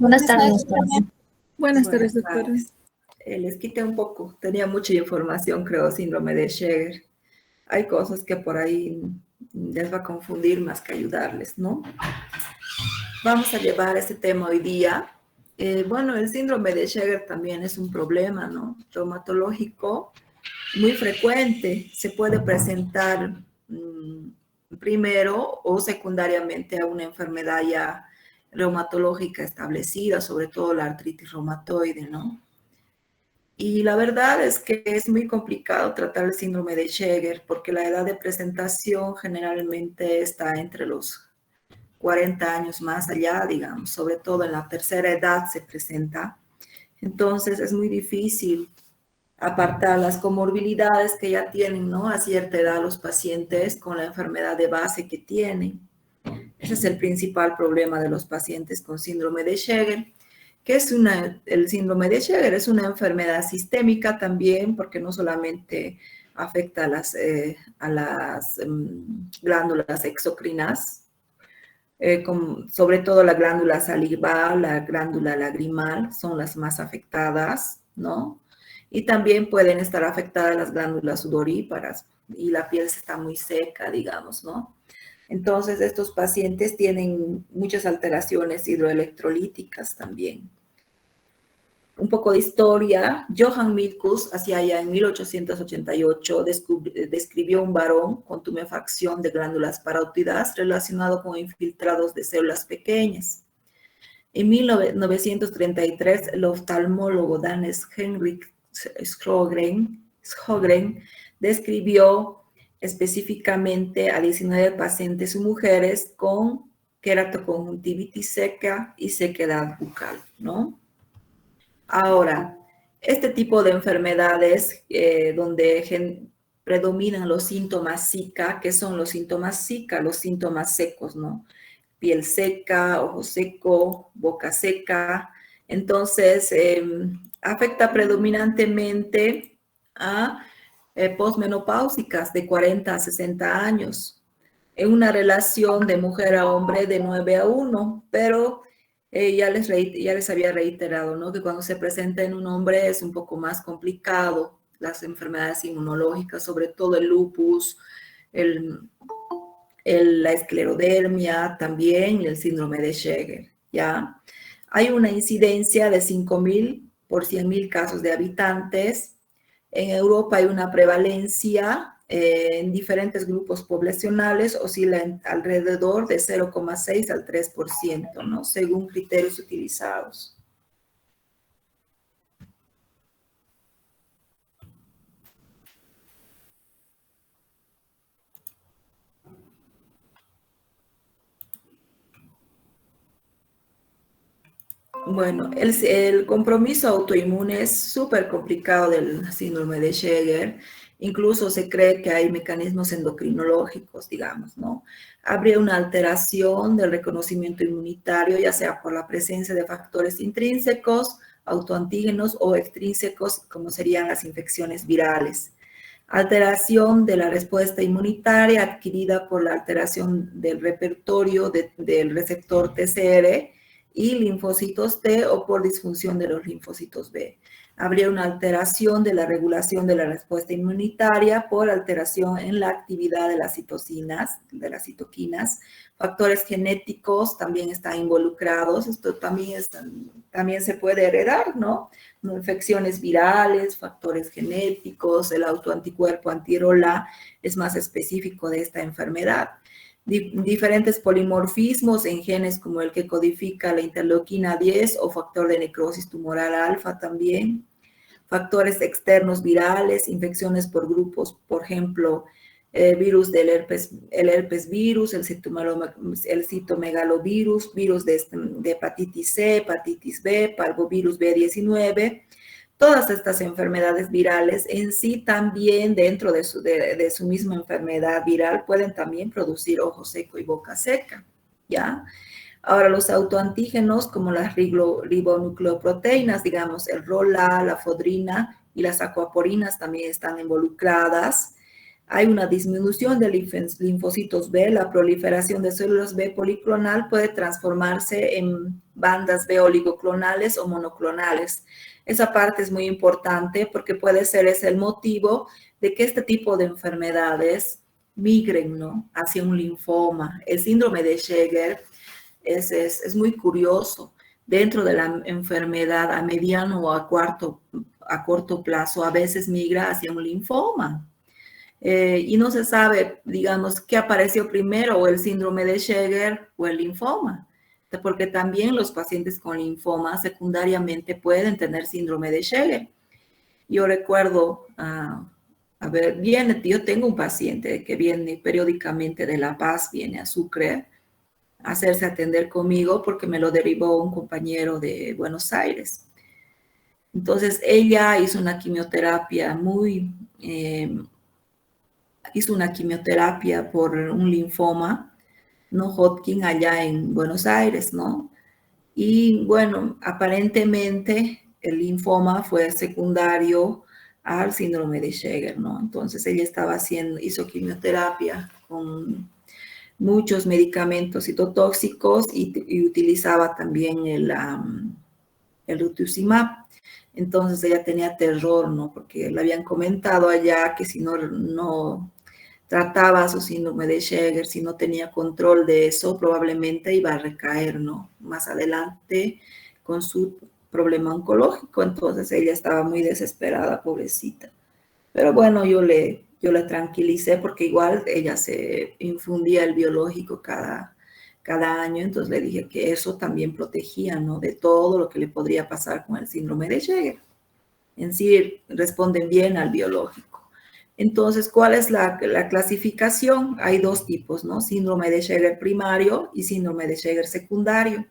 Buenas Buenas tardes, tardes, doctora. doctora. Buenas Buenas tardes, doctora. tardes. Les quité un poco, tenía mucha información, creo, síndrome de Sjögren. Hay cosas que por ahí les va a confundir más que ayudarles, ¿no? Vamos a llevar este tema hoy día. Bueno, el síndrome de Sjögren también es un problema, ¿no? Reumatológico muy frecuente. Se puede presentar primero o secundariamente a una enfermedad ya reumatológica establecida, sobre todo la artritis reumatoide, ¿no? Y la verdad es que es muy complicado tratar el síndrome de Sjögren porque la edad de presentación generalmente está entre los 40 años más allá, digamos, sobre todo en la tercera edad se presenta. Entonces es muy difícil apartar las comorbilidades que ya tienen, ¿no? A cierta edad los pacientes con la enfermedad de base que tienen. Ese es el principal problema de los pacientes con síndrome de Sjögren. ¿Qué es el síndrome de Sjögren? Es una enfermedad sistémica también, porque no solamente afecta a las glándulas exocrinas, sobre todo la glándula salival, la glándula lagrimal, son las más afectadas, ¿no? Y también pueden estar afectadas las glándulas sudoríparas y la piel está muy seca, digamos, ¿no? Entonces, estos pacientes tienen muchas alteraciones hidroelectrolíticas también. Un poco de historia. Johann Milkus, hacia allá en 1888, describió un varón con tumefacción de glándulas parótidas relacionado con infiltrados de células pequeñas. En 1933, el oftalmólogo danés Henrik Sjögren describió específicamente a 19 pacientes mujeres con queratoconjuntivitis seca y sequedad bucal, ¿no? Ahora, este tipo de enfermedades donde predominan los síntomas Zika, ¿qué son los síntomas Zika? Los síntomas secos, ¿no? Piel seca, ojo seco, boca seca. Entonces, afecta predominantemente a posmenopáusicas de 40 a 60 años, en una relación de mujer a hombre de 9 a 1, pero ya les había reiterado, ¿no? Que cuando se presenta en un hombre es un poco más complicado las enfermedades inmunológicas, sobre todo el lupus, la esclerodermia también y el síndrome de Sjögren, ¿ya? Hay una incidencia de 5.000 por 100.000 casos de habitantes. En Europa hay una prevalencia en diferentes grupos poblacionales, oscila alrededor de 0,6 al 3%, ¿no? Según criterios utilizados. Bueno, el compromiso autoinmune es súper complicado del síndrome de Sjögren. Incluso se cree que hay mecanismos endocrinológicos, digamos, ¿no? Habría una alteración del reconocimiento inmunitario, ya sea por la presencia de factores intrínsecos, autoantígenos o extrínsecos, como serían las infecciones virales. Alteración de la respuesta inmunitaria adquirida por la alteración del repertorio del receptor TCR y linfocitos T o por disfunción de los linfocitos B. Habría una alteración de la regulación de la respuesta inmunitaria por alteración en la actividad de las citocinas, de las citoquinas. Factores genéticos también están involucrados. Esto también se puede heredar, ¿no? Infecciones virales, factores genéticos, el autoanticuerpo antirola es más específico de esta enfermedad. Diferentes polimorfismos en genes como el que codifica la interleuquina 10 o factor de necrosis tumoral alfa también. Factores externos virales, infecciones por grupos, por ejemplo, virus del herpes virus, el citomegalovirus, virus de hepatitis C, hepatitis B, parvovirus B19. Todas estas enfermedades virales en sí también dentro de su misma enfermedad viral pueden también producir ojo seco y boca seca, ¿ya? Ahora, los autoantígenos como las ribonucleoproteínas, digamos, el ROLA, la fodrina y las acuaporinas también están involucradas. hay una disminución de linfocitos B, la proliferación de células B policlonal puede transformarse en bandas B oligoclonales o monoclonales. Esa parte es muy importante porque puede ser ese el motivo de que este tipo de enfermedades migren, ¿no?, hacia un linfoma. El síndrome de Sjögren es muy curioso. Dentro de la enfermedad a mediano o a corto plazo, a veces migra hacia un linfoma. Y no se sabe, digamos, qué apareció primero, o el síndrome de Sjögren o el linfoma, porque también los pacientes con linfoma secundariamente pueden tener síndrome de Sjögren. Yo recuerdo, yo tengo un paciente que viene periódicamente de La Paz, viene a Sucre a hacerse atender conmigo porque me lo derivó un compañero de Buenos Aires. Entonces ella hizo una quimioterapia por un linfoma no Hodgkin allá en Buenos Aires, ¿no? Y bueno, aparentemente el linfoma fue secundario al síndrome de Sjögren, ¿no? Entonces ella hizo quimioterapia con muchos medicamentos citotóxicos y utilizaba también el rituximab. Entonces ella tenía terror, ¿no? Porque le habían comentado allá que si no trataba su síndrome de Sjögren, si no tenía control de eso, probablemente iba a recaer, ¿no?, más adelante con su problema oncológico. Entonces ella estaba muy desesperada, pobrecita. Pero bueno, yo le tranquilicé porque igual ella se infundía el biológico cada año. Entonces le dije que eso también protegía, ¿no?, de todo lo que le podría pasar con el síndrome de Sjögren. En sí, responden bien al biológico. Entonces, ¿cuál es la clasificación? Hay dos tipos, ¿no? Síndrome de Sjögren primario y síndrome de Sjögren secundario.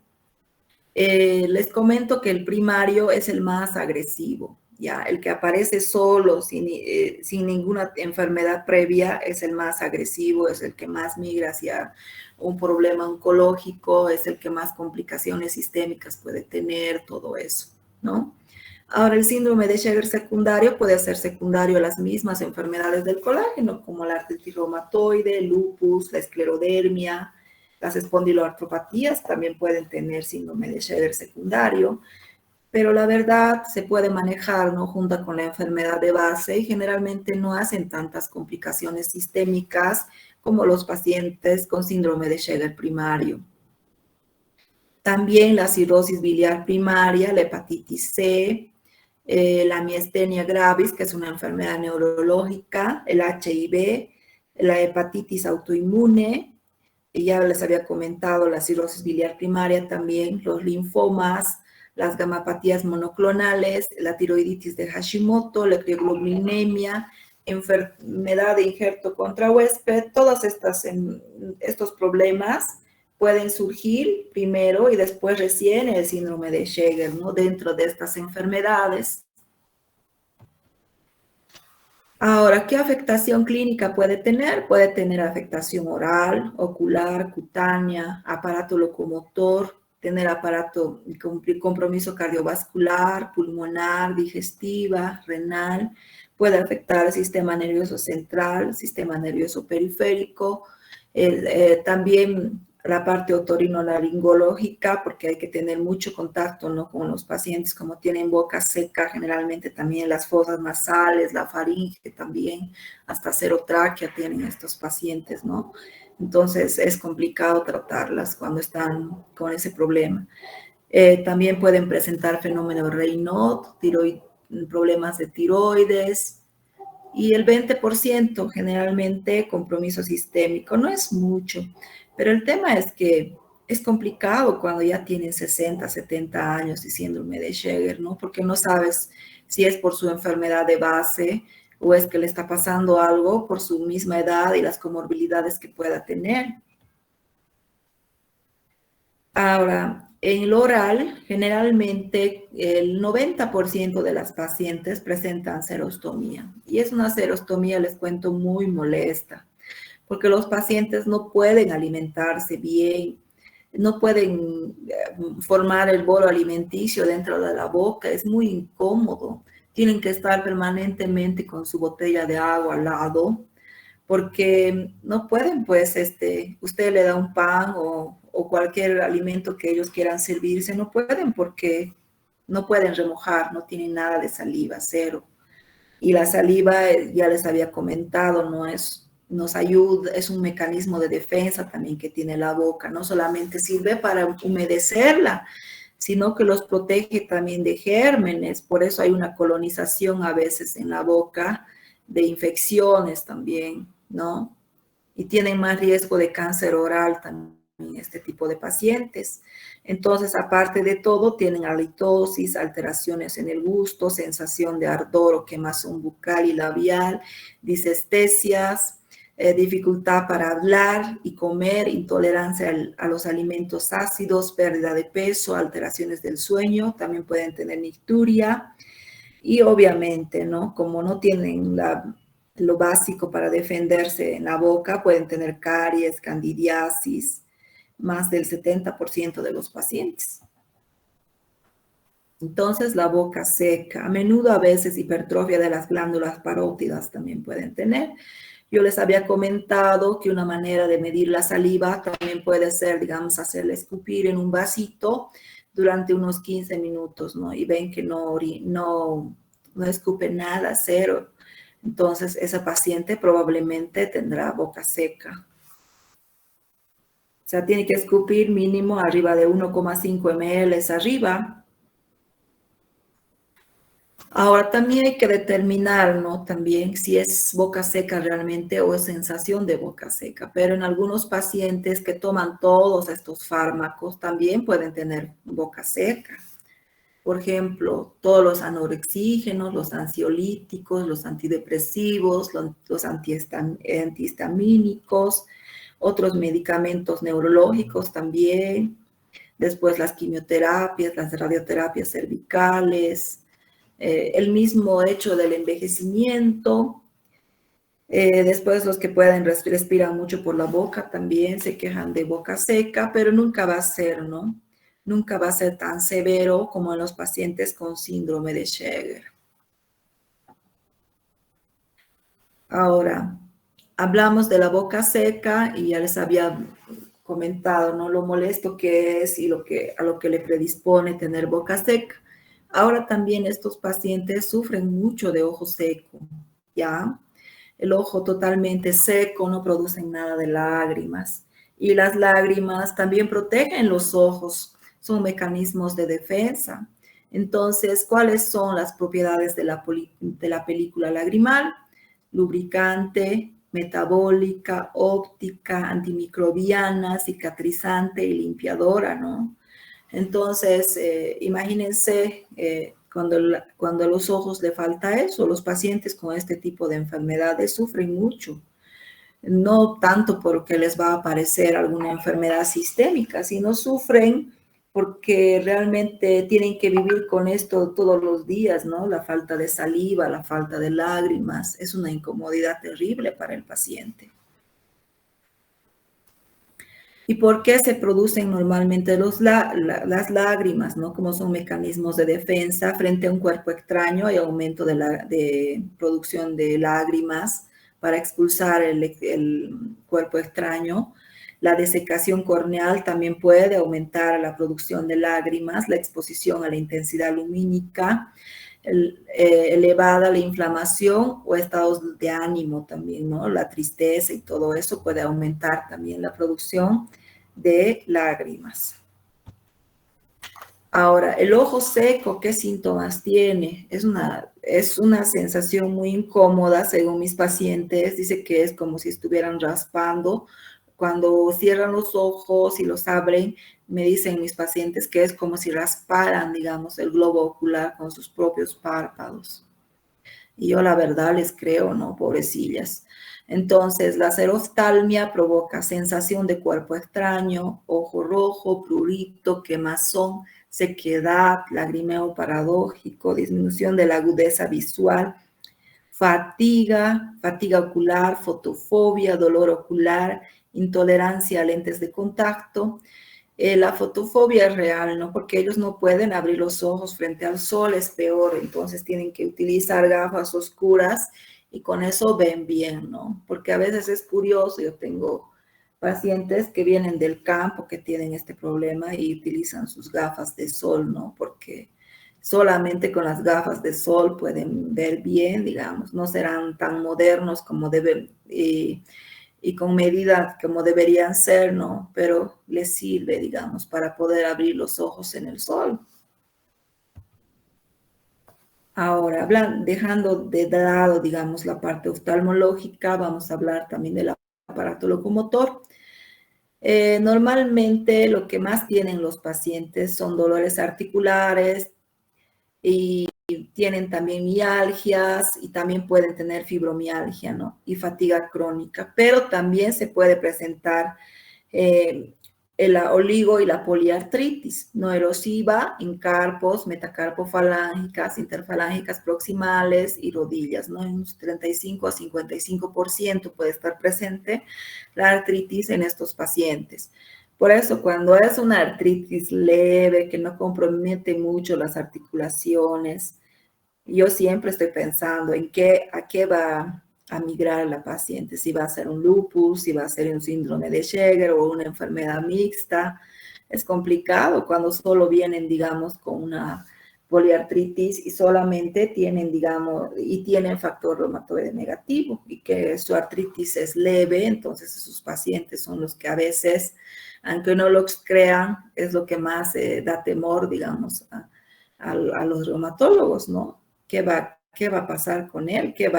Les comento que el primario es el más agresivo, ¿ya? El que aparece solo, sin ninguna enfermedad previa, es el más agresivo, es el que más migra hacia un problema oncológico, es el que más complicaciones sistémicas puede tener, todo eso, ¿no? Ahora, el síndrome de Sjögren secundario puede ser secundario a las mismas enfermedades del colágeno, como la artritis reumatoide, el lupus, la esclerodermia, las espondiloartropatías también pueden tener síndrome de Sjögren secundario, pero la verdad se puede manejar, ¿no?, junto con la enfermedad de base, y generalmente no hacen tantas complicaciones sistémicas como los pacientes con síndrome de Sjögren primario. También la cirrosis biliar primaria, la hepatitis C, la miastenia gravis, que es una enfermedad neurológica, el HIV, la hepatitis autoinmune, y ya les había comentado la cirrosis biliar primaria también, los linfomas, las gamapatías monoclonales, la tiroiditis de Hashimoto, la crioglobulinemia, enfermedad de injerto contra huésped. Todos estos problemas pueden surgir primero y después recién el síndrome de Sjögren, ¿no?, dentro de estas enfermedades. Ahora, ¿qué afectación clínica puede tener? Puede tener afectación oral, ocular, cutánea, aparato locomotor, tener compromiso cardiovascular, pulmonar, digestiva, renal. Puede afectar el sistema nervioso central, sistema nervioso periférico, también la parte otorinolaringológica, porque hay que tener mucho contacto, ¿no?, con los pacientes, como tienen boca seca, generalmente también las fosas nasales, la faringe también, hasta serotráquea tienen estos pacientes, ¿no? Entonces es complicado tratarlas cuando están con ese problema. También pueden presentar fenómeno de Raynaud, problemas de tiroides, y el 20% generalmente compromiso sistémico. No es mucho, pero el tema es que es complicado cuando ya tienen 60, 70 años y síndrome de Sjögren, ¿no? Porque no sabes si es por su enfermedad de base o es que le está pasando algo por su misma edad y las comorbilidades que pueda tener. Ahora, en el oral, generalmente el 90% de las pacientes presentan serostomía. Y es una serostomía, les cuento, muy molesta, porque los pacientes no pueden alimentarse bien, no pueden formar el bolo alimenticio dentro de la boca, es muy incómodo. Tienen que estar permanentemente con su botella de agua al lado, porque no pueden, pues, usted le da un pan o cualquier alimento que ellos quieran servirse, no pueden porque no pueden remojar, no tienen nada de saliva, cero. Y la saliva, ya les había comentado, nos ayuda, es un mecanismo de defensa también que tiene la boca, no solamente sirve para humedecerla, sino que los protege también de gérmenes, por eso hay una colonización a veces en la boca de infecciones también, ¿no? Y tienen más riesgo de cáncer oral también este tipo de pacientes. Entonces, aparte de todo, tienen halitosis, alteraciones en el gusto, sensación de ardor o quemazón bucal y labial, disestesias, dificultad para hablar y comer, intolerancia a los alimentos ácidos, pérdida de peso, alteraciones del sueño, también pueden tener nicturia y obviamente, ¿no? Como no tienen lo básico para defenderse en la boca, pueden tener caries, candidiasis, más del 70% de los pacientes. Entonces, la boca seca, a menudo a veces hipertrofia de las glándulas parótidas también pueden tener. Yo les había comentado que una manera de medir la saliva también puede ser, digamos, hacerle escupir en un vasito durante unos 15 minutos, ¿no? Y ven que no escupe nada, cero. Entonces, esa paciente probablemente tendrá boca seca. O sea, tiene que escupir mínimo arriba de 1,5 ml arriba. Ahora también hay que determinar, ¿no? También si es boca seca realmente o es sensación de boca seca. Pero en algunos pacientes que toman todos estos fármacos también pueden tener boca seca. Por ejemplo, todos los anorexígenos, los ansiolíticos, los antidepresivos, los antihistamínicos, otros medicamentos neurológicos también. Después las quimioterapias, las radioterapias cervicales, el mismo hecho del envejecimiento. Después los que pueden respiran mucho por la boca también se quejan de boca seca, pero nunca va a ser, ¿no? Nunca va a ser tan severo como en los pacientes con síndrome de Sjögren. Ahora, hablamos de la boca seca y ya les había comentado, ¿no? Lo molesto que es y a lo que le predispone tener boca seca. Ahora también estos pacientes sufren mucho de ojo seco, ¿ya? El ojo totalmente seco, no producen nada de lágrimas. Y las lágrimas también protegen los ojos, son mecanismos de defensa. Entonces, ¿cuáles son las propiedades de la película lagrimal? Lubricante, metabólica, óptica, antimicrobiana, cicatrizante y limpiadora, ¿no? Entonces, imagínense cuando a los ojos le falta eso, los pacientes con este tipo de enfermedades sufren mucho. No tanto porque les va a aparecer alguna enfermedad sistémica, sino sufren porque realmente tienen que vivir con esto todos los días, ¿no? La falta de saliva, la falta de lágrimas, es una incomodidad terrible para el paciente. ¿Y por qué se producen normalmente las lágrimas, ¿no? Como son mecanismos de defensa frente a un cuerpo extraño, hay aumento de producción de lágrimas para expulsar el cuerpo extraño. La desecación corneal también puede aumentar la producción de lágrimas, la exposición a la intensidad lumínica, elevada la inflamación o estados de ánimo también, ¿no? La tristeza y todo eso puede aumentar también la producción de lágrimas. Ahora, el ojo seco, ¿qué síntomas tiene? Es una sensación muy incómoda, según mis pacientes. Dice que es como si estuvieran raspando. Cuando cierran los ojos y los abren, me dicen mis pacientes que es como si rasparan, digamos, el globo ocular con sus propios párpados. Y yo la verdad les creo, ¿no? Pobrecillas. Entonces, la xeroftalmia provoca sensación de cuerpo extraño, ojo rojo, prurito, quemazón, sequedad, lagrimeo paradójico, disminución de la agudeza visual, fatiga ocular, fotofobia, dolor ocular, intolerancia a lentes de contacto. La fotofobia es real, ¿no? Porque ellos no pueden abrir los ojos frente al sol, es peor, entonces tienen que utilizar gafas oscuras y con eso ven bien, ¿no? Porque a veces es curioso, yo tengo pacientes que vienen del campo que tienen este problema y utilizan sus gafas de sol, ¿no? Porque solamente con las gafas de sol pueden ver bien, digamos, no serán tan modernos como deben y con medidas como deberían ser, ¿no? Pero les sirve, digamos, para poder abrir los ojos en el sol. Ahora, dejando de lado, digamos, la parte oftalmológica, vamos a hablar también del aparato locomotor. Normalmente lo que más tienen los pacientes son dolores articulares y tienen también mialgias y también pueden tener fibromialgia, ¿no? Y fatiga crónica, pero también se puede presentar la oligo y la poliartritis no erosiva en carpos, metacarpofalángicas, interfalángicas proximales y rodillas, ¿no? En un 35 a 55% puede estar presente la artritis en estos pacientes. Por eso, cuando es una artritis leve, que no compromete mucho las articulaciones, yo siempre estoy pensando en a qué va a migrar la paciente, si va a ser un lupus, si va a ser un síndrome de Sjögren o una enfermedad mixta. Es complicado cuando solo vienen, digamos, con una poliartritis y solamente tienen, digamos, y tienen factor reumatoide negativo y que su artritis es leve, entonces esos pacientes son los que a veces, aunque no los crean, es lo que más da temor, digamos, a los reumatólogos, ¿no? ¿Qué va a pasar con él? ¿Qué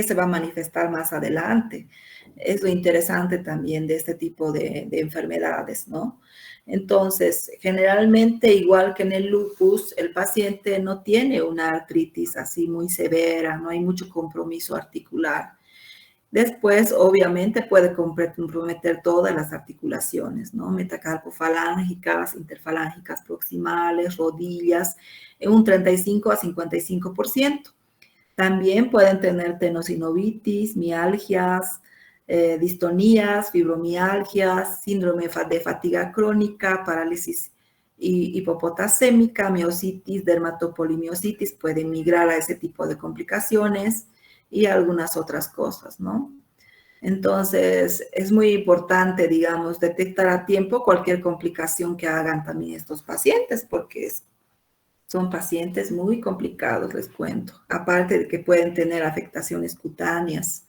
se va a manifestar más adelante? Es lo interesante también de este tipo de enfermedades, ¿no? Entonces, generalmente, igual que en el lupus, el paciente no tiene una artritis así muy severa, no hay mucho compromiso articular. Después, obviamente, puede comprometer todas las articulaciones, ¿no? Metacarpofalángicas, interfalángicas proximales, rodillas, en un 35 a 55%. También pueden tener tenosinovitis, mialgias, distonías, fibromialgias, síndrome de fatiga crónica, parálisis hipopotasémica, miositis, dermatopolimiositis, pueden migrar a ese tipo de complicaciones y algunas otras cosas, ¿no? Entonces, es muy importante, digamos, detectar a tiempo cualquier complicación que hagan también estos pacientes, porque son pacientes muy complicados, les cuento. Aparte de que pueden tener afectaciones cutáneas,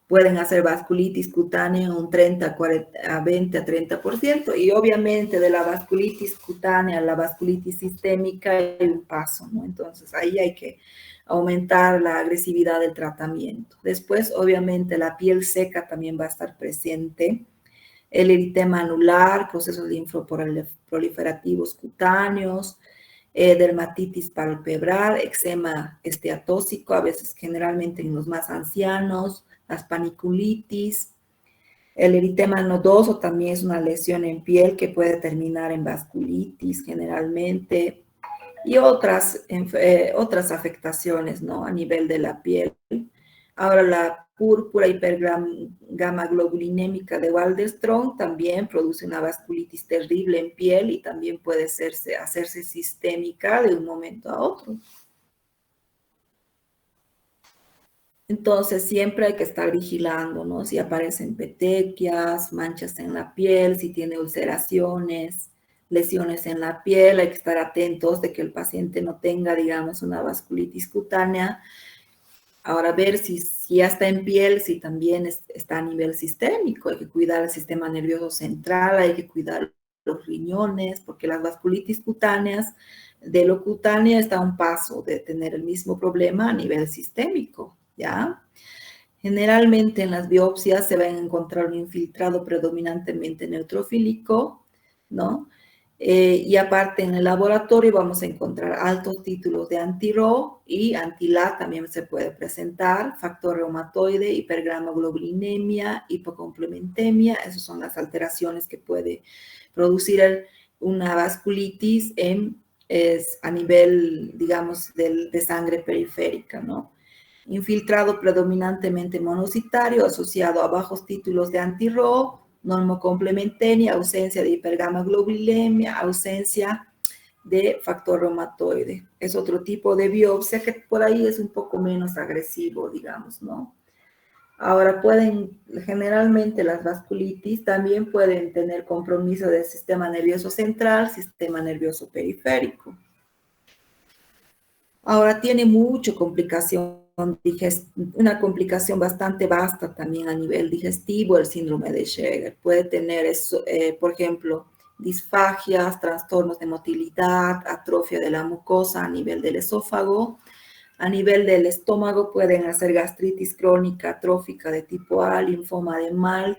pueden hacer vasculitis cutánea un 30, 40, a 20 a 30%, y obviamente de la vasculitis cutánea a la vasculitis sistémica hay un paso, ¿no? Entonces, ahí hay que aumentar la agresividad del tratamiento. Después, obviamente, la piel seca también va a estar presente, el eritema anular, procesos linfoproliferativos cutáneos, dermatitis palpebral, eczema esteatóxico, a veces generalmente en los más ancianos, las paniculitis. El eritema nodoso también es una lesión en piel que puede terminar en vasculitis generalmente y otras afectaciones, ¿no? A nivel de la piel. Ahora, la púrpura hipergamma globulinémica de Waldenström también produce una vasculitis terrible en piel y también puede hacerse sistémica de un momento a otro. Entonces, siempre hay que estar vigilando, ¿no? Si aparecen petequias, manchas en la piel, si tiene ulceraciones, lesiones en la piel, hay que estar atentos de que el paciente no tenga, digamos, una vasculitis cutánea. Ahora, ver si ya está en piel, si también está a nivel sistémico, hay que cuidar el sistema nervioso central, hay que cuidar los riñones, porque las vasculitis cutáneas, de lo cutáneo está a un paso de tener el mismo problema a nivel sistémico, ¿ya? Generalmente en las biopsias se va a encontrar un infiltrado predominantemente neutrofílico, ¿no? Y aparte en el laboratorio vamos a encontrar altos títulos de anti-Ro y anti-La también se puede presentar, factor reumatoide, hipergamaglobulinemia, hipocomplementemia, esas son las alteraciones que puede producir una vasculitis a nivel, digamos, de sangre periférica, ¿no? Infiltrado predominantemente monocitario asociado a bajos títulos de anti-Ro, normocomplementemia, ausencia de hipergamaglobulinemia, ausencia de factor reumatoide. Es otro tipo de biopsia que por ahí es un poco menos agresivo, digamos, ¿no? Ahora generalmente las vasculitis también pueden tener compromiso del sistema nervioso central, sistema nervioso periférico. Ahora tiene mucha complicación, una complicación bastante vasta también a nivel digestivo, el síndrome de Sjögren. Puede tener, por ejemplo, disfagias, trastornos de motilidad, atrofia de la mucosa a nivel del esófago. A nivel del estómago pueden hacer gastritis crónica atrófica de tipo A, linfoma de Malt.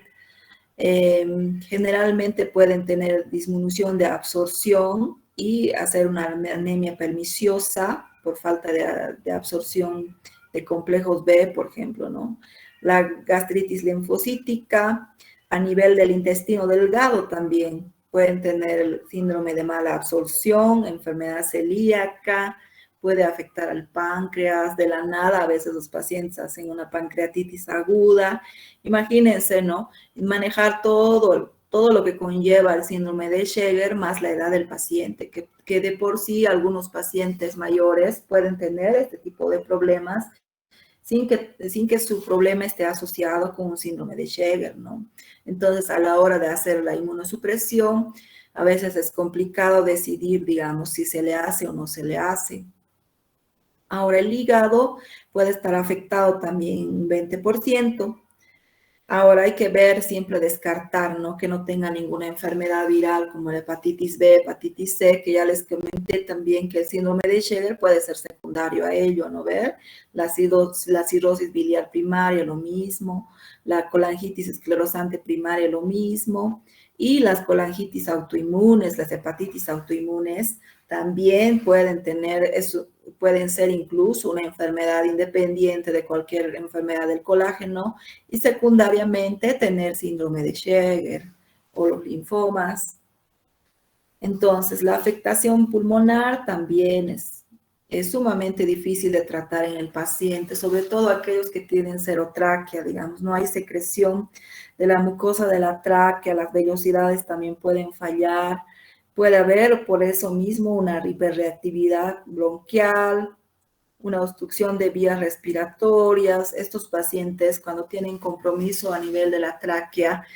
Generalmente pueden tener disminución de absorción y hacer una anemia perniciosa por falta de absorción de complejos B, por ejemplo, ¿no? La gastritis linfocítica a nivel del intestino delgado también pueden tener el síndrome de mala absorción, enfermedad celíaca, puede afectar al páncreas de la nada. A veces los pacientes hacen una pancreatitis aguda. Imagínense, ¿no? Manejar todo lo que conlleva el síndrome de Sjögren más la edad del paciente, que de por sí algunos pacientes mayores pueden tener este tipo de problemas sin que su problema esté asociado con un síndrome de Sjögren, ¿no? Entonces, a la hora de hacer la inmunosupresión, a veces es complicado decidir, digamos, si se le hace o no se le hace. Ahora, el hígado puede estar afectado también un 20%. Ahora hay que ver, siempre descartar, ¿no? Que no tenga ninguna enfermedad viral como la hepatitis B, hepatitis C, que ya les comenté también que el síndrome de Sjögren puede ser secundario a ello, ¿no? Ver la cirrosis biliar primaria, lo mismo, la colangitis esclerosante primaria, lo mismo, y las colangitis autoinmunes, las hepatitis autoinmunes, también pueden tener eso, pueden ser incluso una enfermedad independiente de cualquier enfermedad del colágeno y secundariamente tener síndrome de Sjögren o los linfomas. Entonces, la afectación pulmonar también es sumamente difícil de tratar en el paciente, sobre todo aquellos que tienen serotraquea, digamos, no hay secreción de la mucosa de la tráquea, las vellosidades también pueden fallar, puede haber por eso mismo una hiperreactividad bronquial, una obstrucción de vías respiratorias. Estos pacientes, cuando tienen compromiso a nivel de la tráquea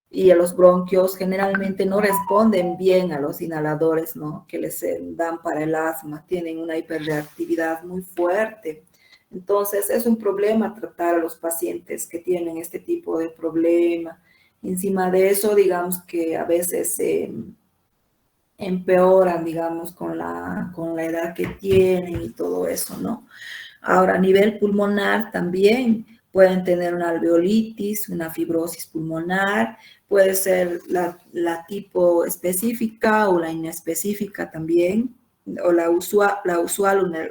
y a los bronquios, generalmente no responden bien a los inhaladores, ¿no? Que les dan para el asma, tienen una hiperreactividad muy fuerte. Entonces, es un problema tratar a los pacientes que tienen este tipo de problema. Encima de eso, digamos que a veces empeoran, digamos, con la edad que tienen y todo eso, ¿no? Ahora, a nivel pulmonar también pueden tener una alveolitis, una fibrosis pulmonar, puede ser la tipo específica o la inespecífica también, o la usual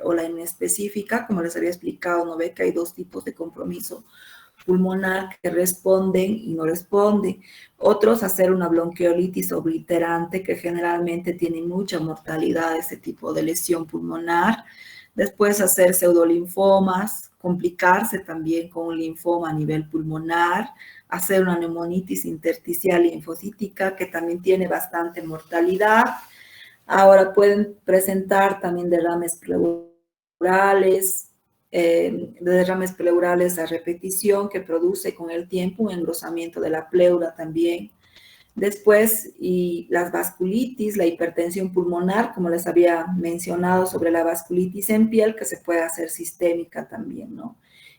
o la inespecífica, como les había explicado, ¿no ve que hay dos tipos de compromiso pulmonar que responden y no responden. Otros hacer una bronquiolitis obliterante, que generalmente tiene mucha mortalidad, ese tipo de lesión pulmonar. Después hacer pseudolinfomas, complicarse también con un linfoma a nivel pulmonar, hacer una neumonitis intersticial linfocítica, que también tiene bastante mortalidad. Ahora pueden presentar también derrames pleurales, a repetición que produce con el tiempo un engrosamiento de la pleura también. Después, y las vasculitis, la hipertensión pulmonar, como les había mencionado sobre la vasculitis en piel, que se puede hacer sistémica también, ¿no?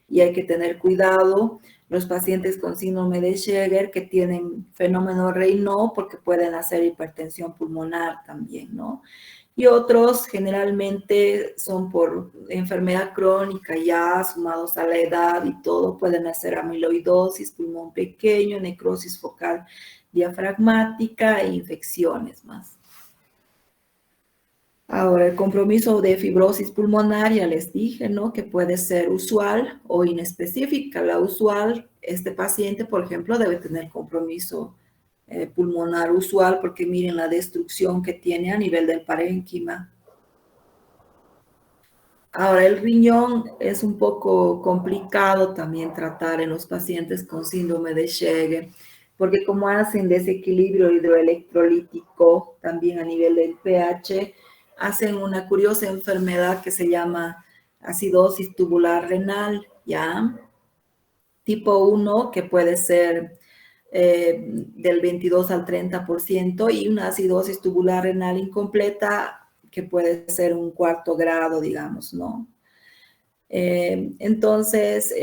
Y hay que tener cuidado los pacientes con síndrome de Sjögren que tienen fenómeno Raynaud porque pueden hacer hipertensión pulmonar también, ¿no? Y otros generalmente son por enfermedad crónica ya sumados a la edad y todo, pueden hacer amiloidosis, pulmón pequeño, necrosis focal diafragmática e infecciones más. Ahora, el compromiso de fibrosis pulmonar, ya les dije, ¿no? Que puede ser usual o inespecífica. La usual, este paciente, por ejemplo, debe tener compromiso pulmonar usual porque miren la destrucción que tiene a nivel del parénquima. Ahora, el riñón es un poco complicado también tratar en los pacientes con síndrome de Sjögren. porque como hacen desequilibrio hidroelectrolítico también a nivel del pH, hacen una curiosa enfermedad que se llama acidosis tubular renal, ¿ya? Tipo 1, que puede ser del 22 al 30%, y una acidosis tubular renal incompleta, que puede ser un cuarto grado, digamos, ¿no? Entonces,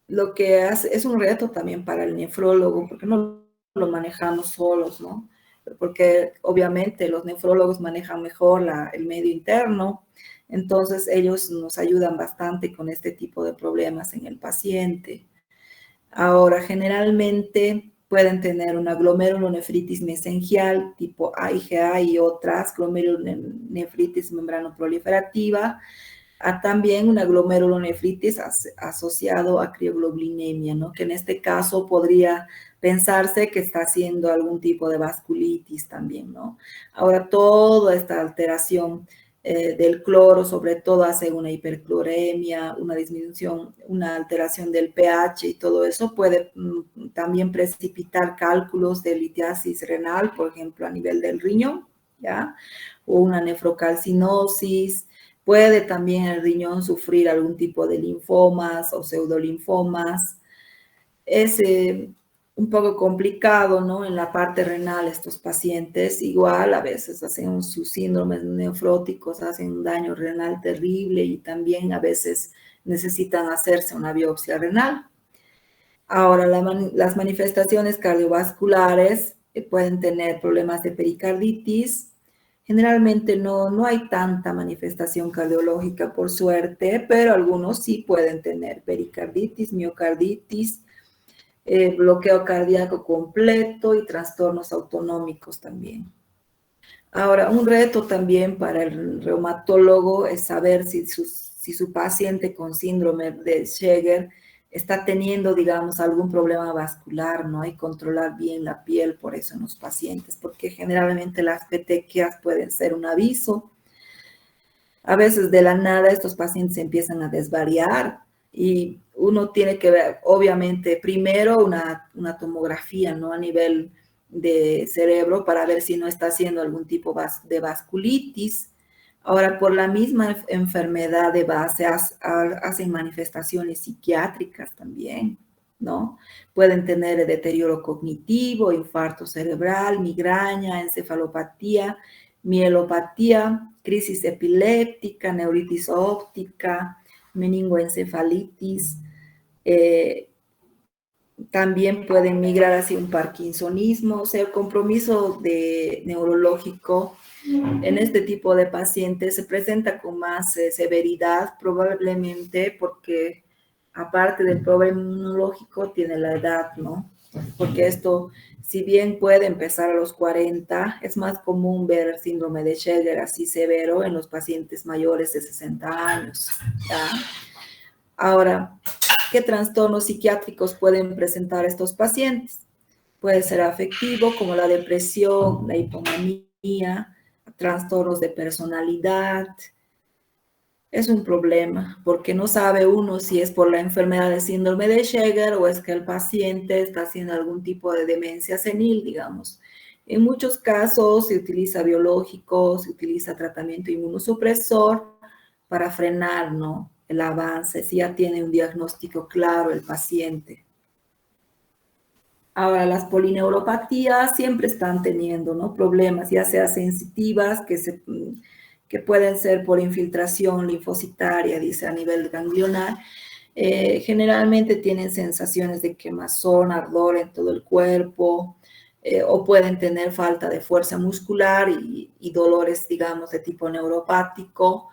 lo que hace es un reto también para el nefrólogo, porque no lo manejamos solos, ¿no? Porque obviamente los nefrólogos manejan mejor el medio interno, entonces ellos nos ayudan bastante con este tipo de problemas en el paciente. Ahora, generalmente pueden tener una glomerulonefritis mesengial tipo IgA y otras, glomerulonefritis membranoproliferativa, también una glomerulonefritis asociado a crioglobulinemia, ¿no? Que en este caso podría pensarse que está haciendo algún tipo de vasculitis también, ¿no? Ahora, toda esta alteración del cloro, sobre todo, hace una hipercloremia, una disminución, una alteración del pH, y todo eso puede también precipitar cálculos de litiasis renal, por ejemplo, a nivel del riñón, ¿ya? O una nefrocalcinosis. Puede también el riñón sufrir algún tipo de linfomas o pseudolinfomas. Es un poco complicado, ¿no? En la parte renal, estos pacientes igual a veces hacen sus síndromes nefróticos, hacen un daño renal terrible, y también a veces necesitan hacerse una biopsia renal. Ahora, las manifestaciones cardiovasculares pueden tener problemas de pericarditis. Generalmente no hay tanta manifestación cardiológica, por suerte, pero algunos sí pueden tener pericarditis, miocarditis, bloqueo cardíaco completo y trastornos autonómicos también. Ahora, un reto también para el reumatólogo es saber si su paciente con síndrome de Sjögren está teniendo, digamos, algún problema vascular, ¿no? Y controlar bien la piel por eso en los pacientes, porque generalmente las petequias pueden ser un aviso. A veces de la nada estos pacientes empiezan a desvariar, y uno tiene que ver, obviamente, primero una tomografía, ¿no? A nivel de cerebro, para ver si no está haciendo algún tipo de vasculitis. Ahora, por la misma enfermedad de base, hacen manifestaciones psiquiátricas también, ¿no? Pueden tener deterioro cognitivo, infarto cerebral, migraña, encefalopatía, mielopatía, crisis epiléptica, neuritis óptica, meningoencefalitis. También pueden migrar hacia un parkinsonismo. O sea, el compromiso neurológico en este tipo de pacientes se presenta con más severidad, probablemente porque, aparte del problema inmunológico, tiene la edad, ¿no? Porque esto, si bien puede empezar a los 40, es más común ver el síndrome de Sjögren así severo en los pacientes mayores de 60 años, ¿ya? Ahora, ¿qué trastornos psiquiátricos pueden presentar estos pacientes? Puede ser afectivo, como la depresión, la hipomanía, trastornos de personalidad. Es un problema, porque no sabe uno si es por la enfermedad de síndrome de Sjögren o es que el paciente está haciendo algún tipo de demencia senil, digamos. En muchos casos se utiliza biológicos, se utiliza tratamiento inmunosupresor para frenar, ¿no?, el avance, si ya tiene un diagnóstico claro el paciente. Ahora, las polineuropatías siempre están teniendo, ¿no?, problemas, ya sea sensitivas, que pueden ser por infiltración linfocitaria, dice, a nivel ganglionar. Generalmente tienen sensaciones de quemazón, ardor en todo el cuerpo, o pueden tener falta de fuerza muscular y dolores, digamos, de tipo neuropático.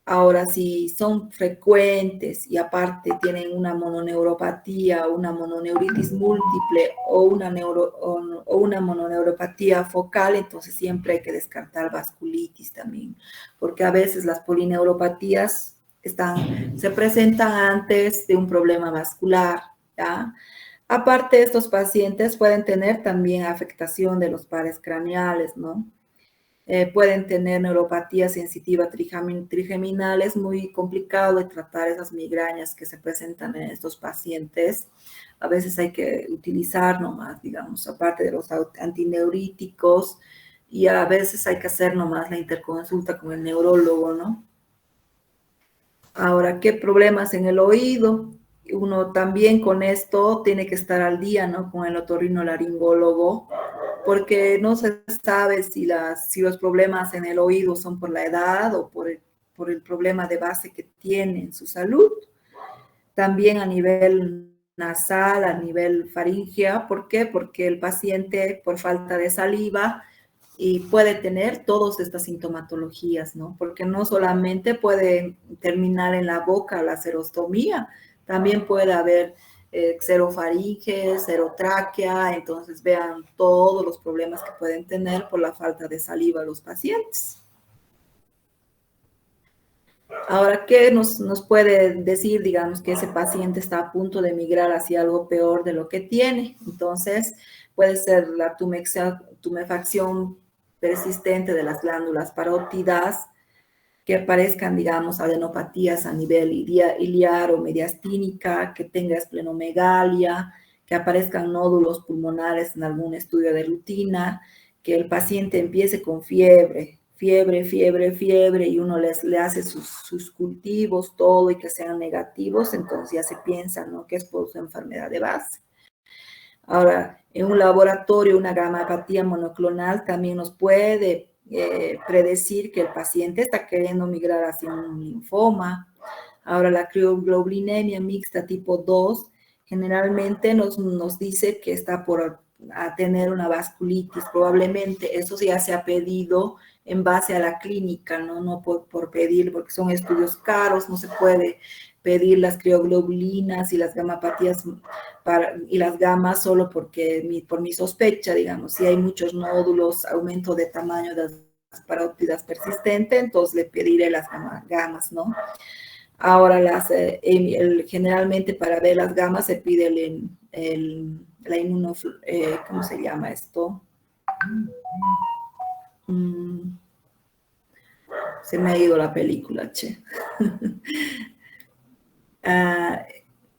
Ahora, si son frecuentes y aparte tienen una mononeuropatía, una mononeuritis múltiple o una mononeuropatía focal, entonces siempre hay que descartar vasculitis también, porque a veces las polineuropatías se presentan antes de un problema vascular, ¿ya? Aparte, estos pacientes pueden tener también afectación de los pares craneales, ¿no? pueden tener neuropatía sensitiva trigeminal. Es muy complicado de tratar esas migrañas que se presentan en estos pacientes. A veces hay que utilizar nomás, digamos, aparte de los antineuríticos, y a veces hay que hacer nomás la interconsulta con el neurólogo, ¿no? Ahora, ¿qué problemas en el oído? Uno también con esto tiene que estar al día, ¿no? Con el otorrinolaringólogo, porque no se sabe si los problemas en el oído son por la edad o por el problema de base que tiene en su salud. También a nivel nasal, a nivel faringea. ¿Por qué? Porque el paciente, por falta de saliva, y puede tener todas estas sintomatologías, ¿no? Porque no solamente puede terminar en la boca la serostomía, también puede haber xerofaringe, xerotráquea. Entonces vean todos los problemas que pueden tener por la falta de saliva los pacientes. Ahora, ¿qué nos puede decir, digamos, que ese paciente está a punto de migrar hacia algo peor de lo que tiene? Entonces, puede ser la tumefacción persistente de las glándulas parótidas, que aparezcan, digamos, adenopatías a nivel iliar o mediastínica, que tenga esplenomegalia, que aparezcan nódulos pulmonares en algún estudio de rutina, que el paciente empiece con fiebre, y uno le hace sus cultivos, todo, y que sean negativos. Entonces ya se piensa, ¿no?, que es por su enfermedad de base. Ahora, en un laboratorio, una gamapatía monoclonal también nos puede predecir que el paciente está queriendo migrar hacia un linfoma. Ahora, la crioglobulinemia mixta tipo 2 generalmente nos dice que está por tener una vasculitis. Probablemente eso ya se ha pedido en base a la clínica, no por pedir, porque son estudios caros. No se puede pedir las crioglobulinas y las gamapatías y las gamas solo por mi sospecha, digamos. Si hay muchos nódulos, aumento de tamaño de las parótidas persistente, entonces le pediré las gamas, ¿no? Ahora, generalmente para ver las gamas se pide la ¿cómo se llama esto? Se me ha ido la película, che.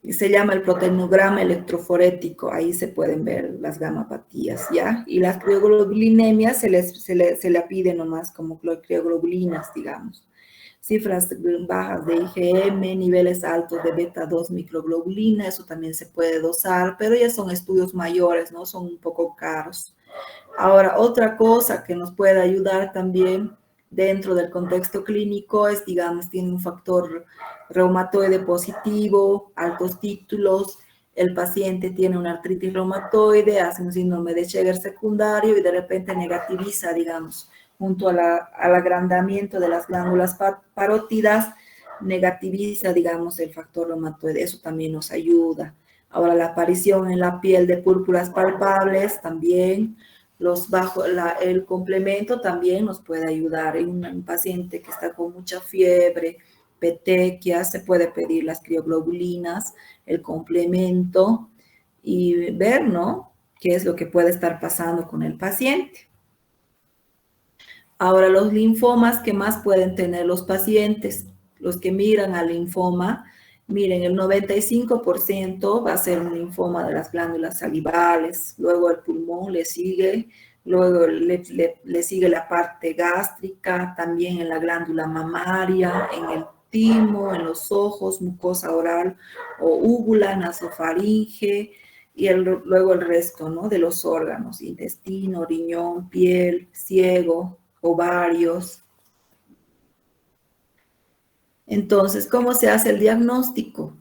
Se llama el proteinograma electroforético. Ahí se pueden ver las gamapatías, ¿ya? Y las crioglobulinemias se le pide nomás como crioglobulinas, digamos. Cifras bajas de IgM, niveles altos de beta 2 microglobulina, eso también se puede dosar, pero ya son estudios mayores, ¿no? Son un poco caros. Ahora, otra cosa que nos puede ayudar también dentro del contexto clínico es, digamos, tiene un factor reumatoide positivo, altos títulos, el paciente tiene una artritis reumatoide, hace un síndrome de Sheger secundario y de repente negativiza, digamos, junto al agrandamiento de las glándulas parótidas, negativiza, digamos, el factor reumatoide. Eso también nos ayuda. Ahora, la aparición en la piel de púrpuras palpables también. El complemento también nos puede ayudar. En un paciente que está con mucha fiebre, petequia, se puede pedir las crioglobulinas, el complemento, y ver, ¿no?, qué es lo que puede estar pasando con el paciente. Ahora, los linfomas que más pueden tener los pacientes, los que migran al linfoma, miren, el 95% va a ser un linfoma de las glándulas salivales, luego el pulmón le sigue, luego le sigue la parte gástrica, también en la glándula mamaria, en el timo, en los ojos, mucosa oral o úvula, nasofaringe, y luego el resto, ¿no?, de los órganos: intestino, riñón, piel, ciego, ovarios. Entonces, ¿cómo se hace el diagnóstico?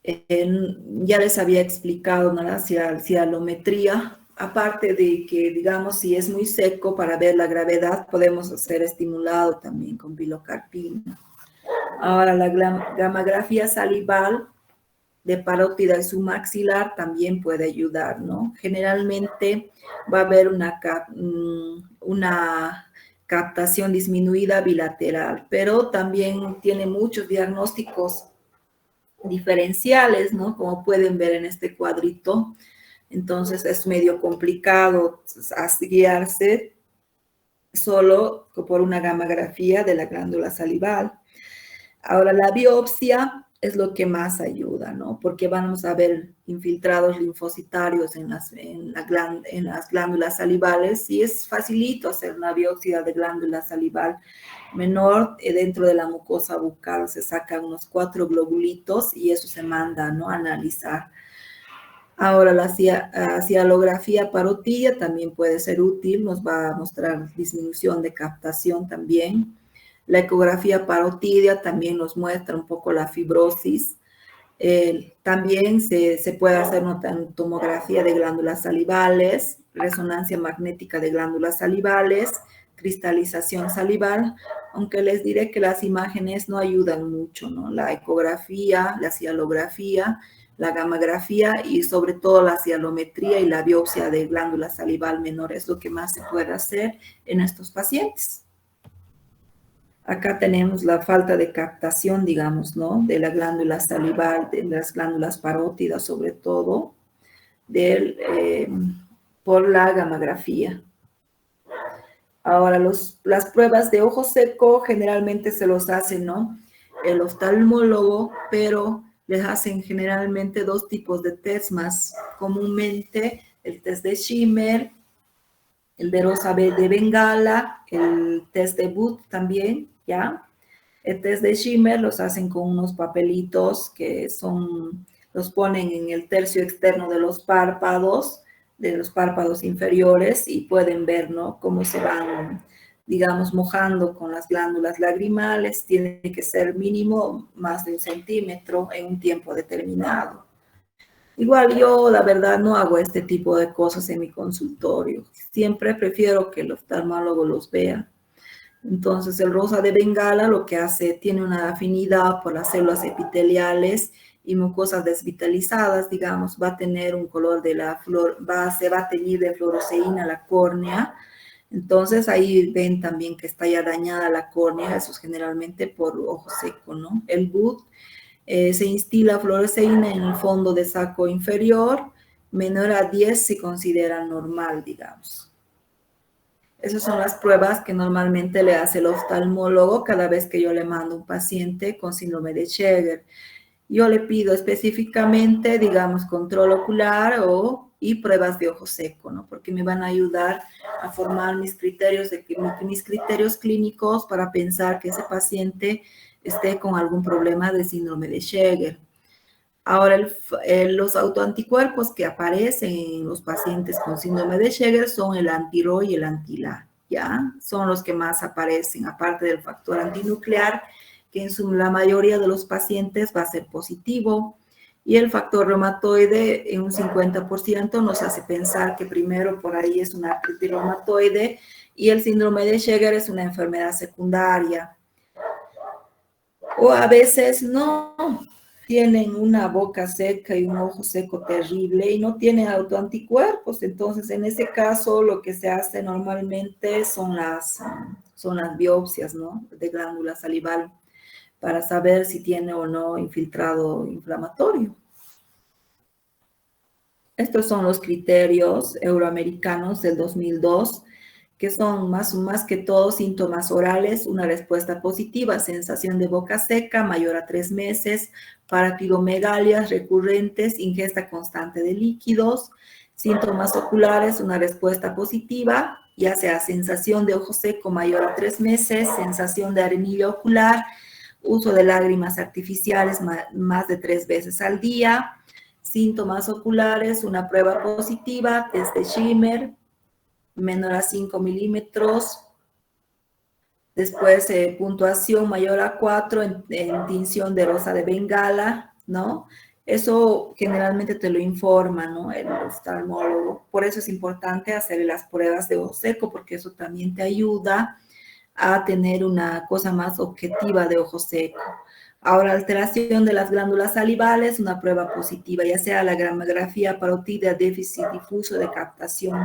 Ya les había explicado, ¿no?, la cialometría. Aparte de que, digamos, si es muy seco, para ver la gravedad podemos hacer estimulado también con pilocarpina. Ahora, la gamografía salival de parótida y submaxilar también puede ayudar, ¿no? Generalmente va a haber una captación disminuida bilateral, pero también tiene muchos diagnósticos diferenciales, ¿no?, como pueden ver en este cuadrito. Entonces es medio complicado guiarse. solo por una gamografía de la glándula salival. Ahora, la biopsia es lo que más ayuda, ¿no? Porque vamos a ver infiltrados linfocitarios en las glándulas salivales y es facilito hacer una biopsia de glándula salival menor dentro de la mucosa bucal. Se sacan unos 4 globulitos y eso se manda, ¿no?, a analizar. Ahora, la cialografía parotídea también puede ser útil, nos va a mostrar disminución de captación también. La ecografía parotídea también nos muestra un poco la fibrosis. También se puede hacer una tomografía de glándulas salivales, resonancia magnética de glándulas salivales, cristalización salival, aunque les diré que las imágenes no ayudan mucho, ¿no? La ecografía, la cialografía, la gamografía y sobre todo la cialometría y la biopsia de glándula salival menor es lo que más se puede hacer en estos pacientes. Acá tenemos la falta de captación, digamos, ¿no?, de la glándula salival, de las glándulas parótidas sobre todo, por la gamografía. Ahora, las pruebas de ojo seco generalmente se los hace, ¿no?, el oftalmólogo, pero les hacen generalmente 2 tipos de test más comúnmente, el test de Schimmer, el de Rosa de Bengala, el test de Booth también, ¿ya? El test de Schimmer los hacen con unos papelitos que los ponen en el tercio externo de los párpados inferiores y pueden ver, ¿no?, cómo se van, digamos, mojando con las glándulas lagrimales. Tiene que ser mínimo más de 1 centímetro en un tiempo determinado. Igual yo, la verdad, no hago este tipo de cosas en mi consultorio. Siempre prefiero que el oftalmólogo los vea. Entonces, el Rosa de Bengala lo que hace, tiene una afinidad por las células epiteliales y mucosas desvitalizadas, digamos, va a tener un color de se va a teñir de fluoresceína la córnea. Entonces, ahí ven también que está ya dañada la córnea, eso es generalmente por ojo seco, ¿no? El Booth se instila fluoresceína en el fondo de saco inferior, menor a 10 se considera normal, digamos. Esas son las pruebas que normalmente le hace el oftalmólogo cada vez que yo le mando un paciente con síndrome de Schegel. Yo le pido específicamente, digamos, control ocular y pruebas de ojo seco, ¿no? Porque me van a ayudar a formar mis criterios clínicos para pensar que ese paciente esté con algún problema de síndrome de Schegel. Ahora, los autoanticuerpos que aparecen en los pacientes con síndrome de Schegel son el anti-RO y el anti-LA, ¿ya? Son los que más aparecen, aparte del factor antinuclear, que en la mayoría de los pacientes va a ser positivo, y el factor reumatoide en un 50% nos hace pensar que primero por ahí es una artritis reumatoide y el síndrome de Schegel es una enfermedad secundaria. O a veces no, tienen una boca seca y un ojo seco terrible y no tienen autoanticuerpos. Entonces, en ese caso, lo que se hace normalmente son las biopsias, ¿no?, de glándula salival para saber si tiene o no infiltrado inflamatorio. Estos son los criterios euroamericanos del 2002, que son más que todo síntomas orales, una respuesta positiva, sensación de boca seca mayor a 3 meses, parapidomegalias recurrentes, ingesta constante de líquidos, síntomas oculares, una respuesta positiva, ya sea sensación de ojo seco mayor a 3 meses, sensación de arenilla ocular, uso de lágrimas artificiales más de 3 veces al día, síntomas oculares, una prueba positiva, test de Schimmer, menor a 5 milímetros, después puntuación mayor a 4 en tinción de Rosa de Bengala, ¿no? Eso generalmente te lo informa, ¿no?, el oftalmólogo. Por eso es importante hacer las pruebas de ojo seco, porque eso también te ayuda a tener una cosa más objetiva de ojo seco. Ahora, alteración de las glándulas salivales, una prueba positiva, ya sea la gamografía parotídea, déficit difuso de captación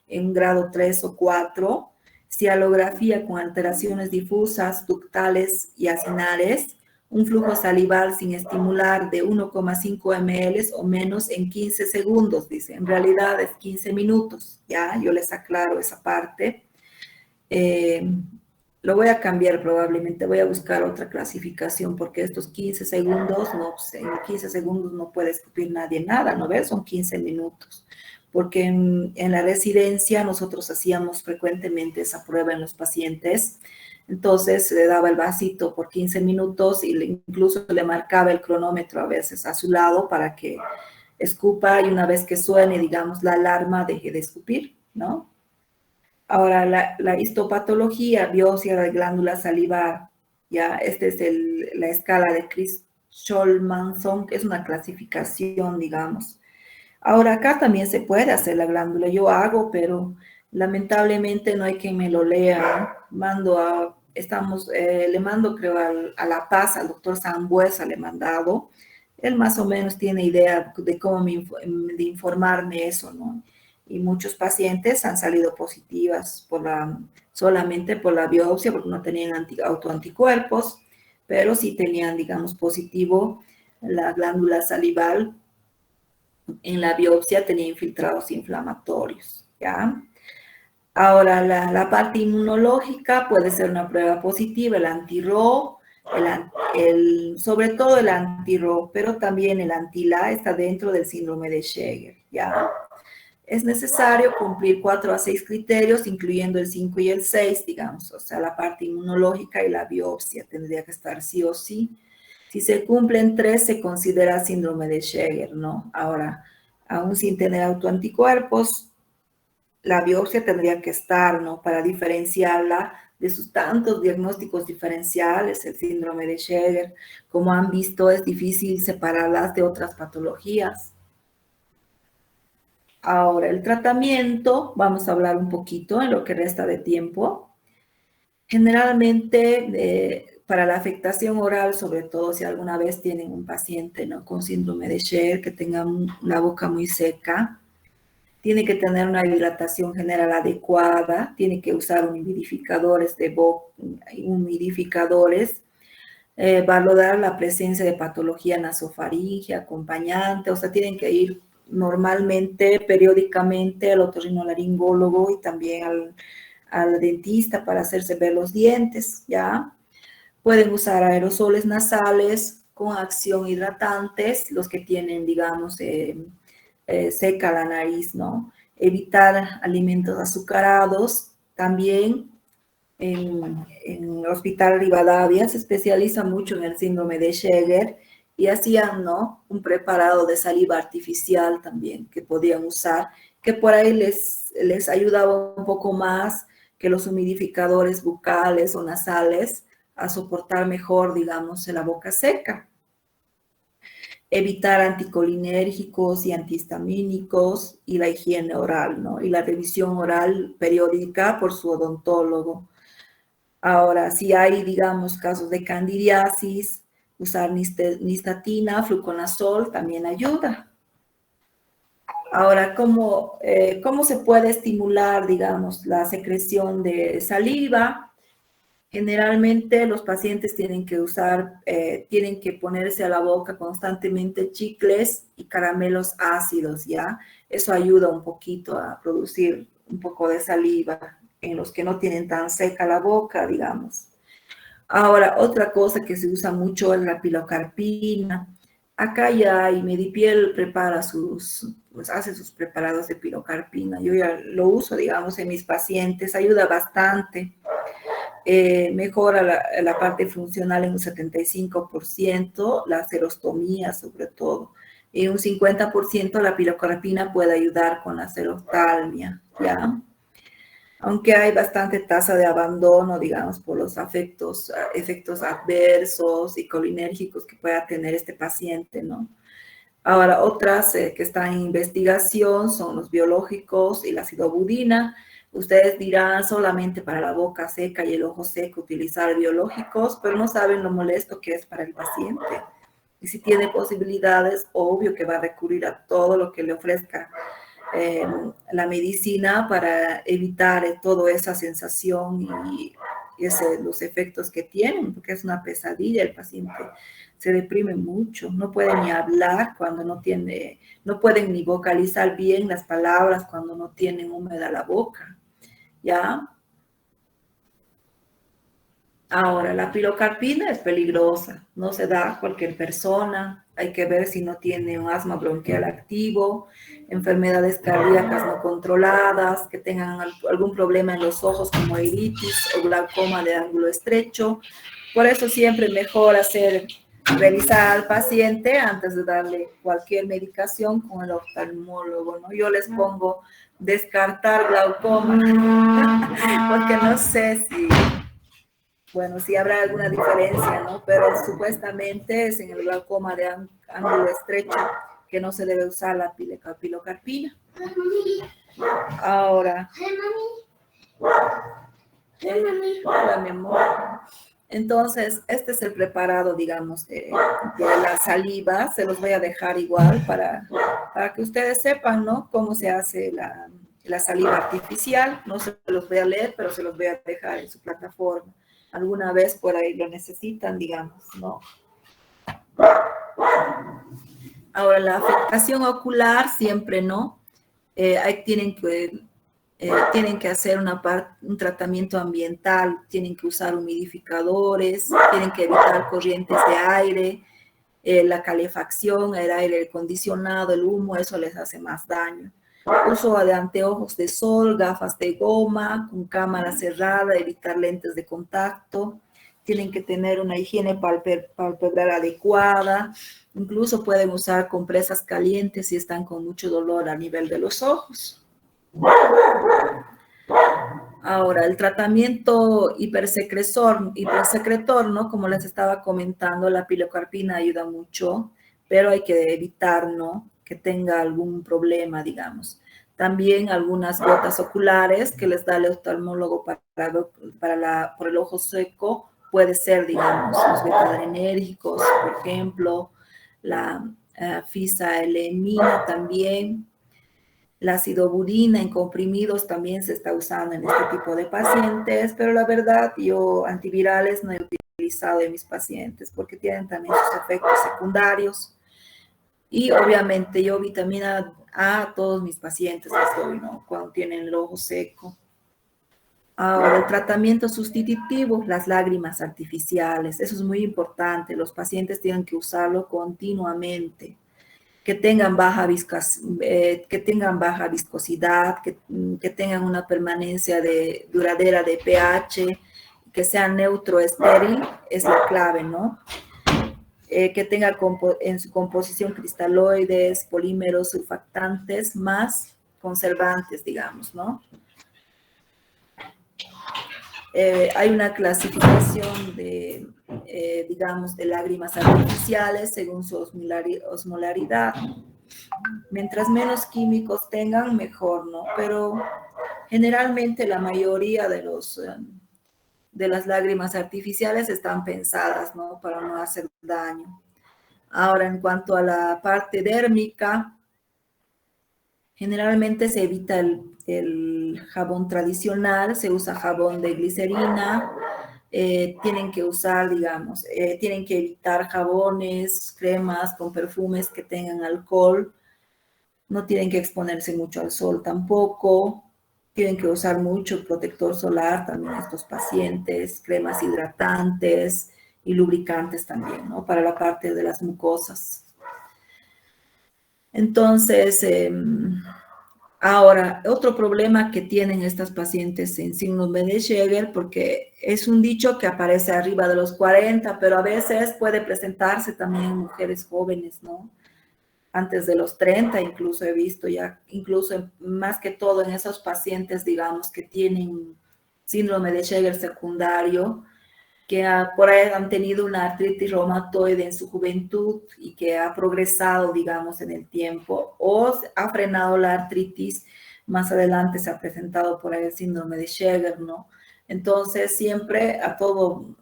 en grado 3 o 4, cialografía con alteraciones difusas, ductales y acinares, un flujo salival sin estimular de 1,5 ml o menos en 15 segundos, dice. En realidad es 15 minutos, ¿ya? Yo les aclaro esa parte. Lo voy a cambiar probablemente, voy a buscar otra clasificación porque estos 15 segundos, no, pues, en 15 segundos no puede escupir nadie nada, ¿no ves? Son 15 minutos. Porque en la residencia nosotros hacíamos frecuentemente esa prueba en los pacientes. Entonces le daba el vasito por 15 minutos y incluso le marcaba el cronómetro a veces a su lado para que escupa y una vez que suene, digamos, la alarma, deje de escupir, ¿no? Ahora, la histopatología, biopsia de glándula salivar, ya, esta es la escala de Chris-Scholl-Manson, que es una clasificación, digamos. Ahora, acá también se puede hacer la glándula, yo hago, pero lamentablemente no hay quien me lo lea, ¿no? Le mando, creo, a La Paz, al doctor Sambuesa le he mandado, él más o menos tiene idea de cómo de informarme eso, ¿no? Y muchos pacientes han salido positivas solamente por la biopsia, porque no tenían autoanticuerpos, pero sí tenían, digamos, positivo la glándula salival. En la biopsia tenía infiltrados inflamatorios, ¿ya? Ahora, la parte inmunológica puede ser una prueba positiva, el anti-RO, sobre todo el anti-RO, pero también el anti-LA está dentro del síndrome de Sheger, ¿ya? Es necesario cumplir 4 a 6 criterios, incluyendo el 5 y el 6, digamos, o sea, la parte inmunológica y la biopsia tendría que estar sí o sí. Si se cumplen 3, se considera síndrome de Sheger, ¿no? Ahora, aún sin tener autoanticuerpos, la biopsia tendría que estar, ¿no? Para diferenciarla de sus tantos diagnósticos diferenciales, el síndrome de Sheger. Como han visto, es difícil separarlas de otras patologías. Ahora, el tratamiento, vamos a hablar un poquito en lo que resta de tiempo. Generalmente, para la afectación oral, sobre todo si alguna vez tienen un paciente, ¿no?, con síndrome de Sheger, que tenga la boca muy seca, tiene que tener una hidratación general adecuada, tiene que usar humidificadores valorar la presencia de patología nasofaringia, acompañante, o sea, tienen que ir normalmente, periódicamente al otorrinolaringólogo y también al dentista para hacerse ver los dientes, ¿ya? Pueden usar aerosoles nasales con acción hidratantes, los que tienen, digamos, seca la nariz, ¿no? Evitar alimentos azucarados. También en el Hospital Rivadavia se especializa mucho en el síndrome de Sheger y hacían, ¿no?, un preparado de saliva artificial también que podían usar, que por ahí les ayudaba un poco más que los humidificadores bucales o nasales a soportar mejor, digamos, la boca seca. Evitar anticolinérgicos y antihistamínicos y la higiene oral, ¿no? Y la revisión oral periódica por su odontólogo. Ahora, si hay, digamos, casos de candidiasis, usar nistatina, fluconazol también ayuda. Ahora, ¿cómo se puede estimular, digamos, la secreción de saliva? Generalmente los pacientes tienen que ponerse a la boca constantemente chicles y caramelos ácidos, ¿ya? Eso ayuda un poquito a producir un poco de saliva en los que no tienen tan seca la boca, digamos. Ahora, otra cosa que se usa mucho es la pilocarpina. Acá ya y Medipiel pues hace sus preparados de pilocarpina. Yo ya lo uso, digamos, en mis pacientes, ayuda bastante. Mejora la parte funcional en un 75%, la serostomía sobre todo. En un 50% la pilocarpina puede ayudar con la seroftalmia, ¿ya? Aunque hay bastante tasa de abandono, digamos, por los efectos adversos y colinérgicos que pueda tener este paciente, ¿no? Ahora, otras que están en investigación son los biológicos y la acidobudina. Ustedes dirán solamente para la boca seca y el ojo seco utilizar biológicos, pero no saben lo molesto que es para el paciente. Y si tiene posibilidades, obvio que va a recurrir a todo lo que le ofrezca la medicina para evitar toda esa sensación y los efectos que tienen, porque es una pesadilla. El paciente se deprime mucho, no puede ni hablar cuando no pueden ni vocalizar bien las palabras cuando no tienen húmeda la boca, ¿ya? Ahora, la pilocarpina es peligrosa, no se da a cualquier persona, hay que ver si no tiene un asma bronquial activo, enfermedades cardíacas no controladas, que tengan algún problema en los ojos como iritis o glaucoma de ángulo estrecho. Por eso siempre mejor revisar al paciente antes de darle cualquier medicación con el oftalmólogo, ¿no? Yo les pongo descartar glaucoma, porque no sé si bueno, sí habrá alguna diferencia, ¿no? Pero supuestamente es en el glaucoma de ángulo estrecho que no se debe usar la pilocarpina. Ahora, hola, mi amor. Entonces, este es el preparado, digamos, de la saliva. Se los voy a dejar igual para que ustedes sepan, ¿no? Cómo se hace la saliva artificial. No se los voy a leer, pero se los voy a dejar en su plataforma. Alguna vez por ahí lo necesitan, digamos, ¿no? Ahora, la afectación ocular siempre no. Ahí tienen que hacer un tratamiento ambiental, tienen que usar humidificadores, tienen que evitar corrientes de aire, la calefacción, el aire acondicionado, el humo, eso les hace más daño. Uso de anteojos de sol, gafas de goma, con cámara cerrada, evitar lentes de contacto. Tienen que tener una higiene palpebral adecuada. Incluso pueden usar compresas calientes si están con mucho dolor a nivel de los ojos. Ahora, el tratamiento hipersecretor, ¿no? Como les estaba comentando, la pilocarpina ayuda mucho, pero hay que evitar, ¿no? Que tenga algún problema, digamos. También algunas gotas oculares que les da el oftalmólogo por el ojo seco, puede ser, digamos, los beta-adrenérgicos, por ejemplo, la fisaelemina también. La acidoburina en comprimidos también se está usando en este tipo de pacientes, pero la verdad yo antivirales no he utilizado en mis pacientes porque tienen también sus efectos secundarios. Y obviamente yo vitamina A a todos mis pacientes les doy, ¿no? Cuando tienen el ojo seco. Ahora, el tratamiento sustitutivo, las lágrimas artificiales, eso es muy importante. Los pacientes tienen que usarlo continuamente. Que tengan baja viscosidad, que tengan una permanencia duradera de pH, que sean neutro estéril, es la clave, ¿no? Que tenga en su composición cristaloides, polímeros, surfactantes, más conservantes, digamos, ¿no? Hay una clasificación digamos, de lágrimas artificiales según su osmolaridad. Mientras menos químicos tengan, mejor, ¿no? Pero generalmente la mayoría de las lágrimas artificiales están pensadas, ¿no? Para no hacer daño. Ahora, en cuanto a la parte dérmica, generalmente se evita el jabón tradicional, se usa jabón de glicerina, tienen que usar, digamos, tienen que evitar jabones, cremas con perfumes que tengan alcohol, no tienen que exponerse mucho al sol tampoco, tienen que usar mucho protector solar también estos pacientes, cremas hidratantes y lubricantes también, ¿no? Para la parte de las mucosas. Entonces, ahora, otro problema que tienen estas pacientes en síndrome de Sjögren, porque es un dicho que aparece arriba de los 40, pero a veces puede presentarse también en mujeres jóvenes, ¿no? Antes de los 30, incluso he visto ya, incluso más que todo en esos pacientes, digamos, que tienen síndrome de Sjögren secundario, que por ahí han tenido una artritis reumatoide en su juventud y que ha progresado, digamos, en el tiempo, o ha frenado la artritis, más adelante se ha presentado por ahí el síndrome de Sjögren, ¿no? Entonces, siempre a todo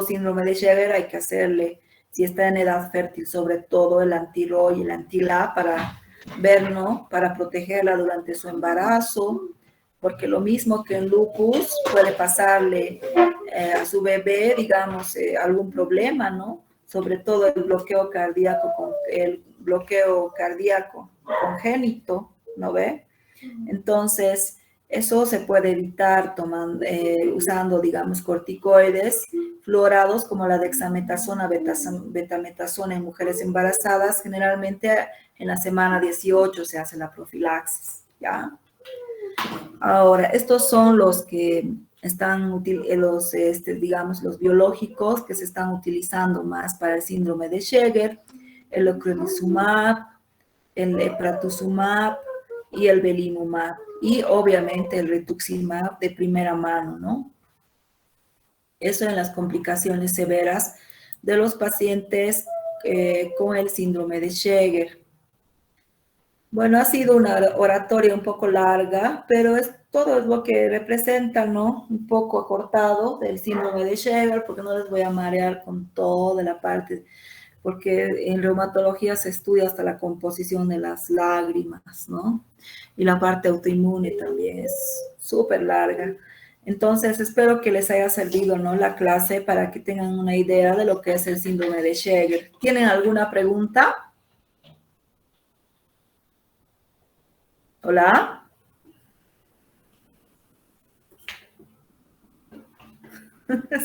síndrome de Sjögren hay que hacerle, si está en edad fértil, sobre todo el anti-ROY y el anti-LA para ver, ¿no? Para protegerla durante su embarazo, porque lo mismo que en lupus puede pasarle a su bebé, digamos, algún problema, ¿no? Sobre todo el bloqueo cardíaco congénito, ¿no ve? Entonces, Eso se puede evitar usando, digamos, corticoides fluorados como la dexametasona, betametasona en mujeres embarazadas. Generalmente en la semana 18 se hace la profilaxis, ¿ya? Ahora, estos son los que están, digamos, los biológicos que se están utilizando más para el síndrome de Sjögren, el ocrelizumab, el epratuzumab y el belimumab, y obviamente el rituximab de primera mano, ¿no? Eso en las complicaciones severas de los pacientes con el síndrome de Sjögren. Bueno, ha sido una oratoria un poco larga, pero todo es lo que representa, ¿no? Un poco acortado del síndrome de Sjögren, porque no les voy a marear con toda la parte, porque en reumatología se estudia hasta la composición de las lágrimas, ¿no? Y la parte autoinmune también es súper larga. Entonces, espero que les haya servido, ¿no? La clase para que tengan una idea de lo que es el síndrome de Sjögren. ¿Tienen alguna pregunta? Hola.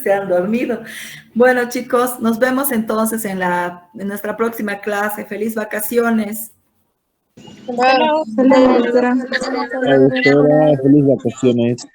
Se han dormido. Bueno, chicos, nos vemos entonces en nuestra próxima clase. Feliz vacaciones. Bueno, Hasta luego, doctora. La doctora, feliz vacaciones.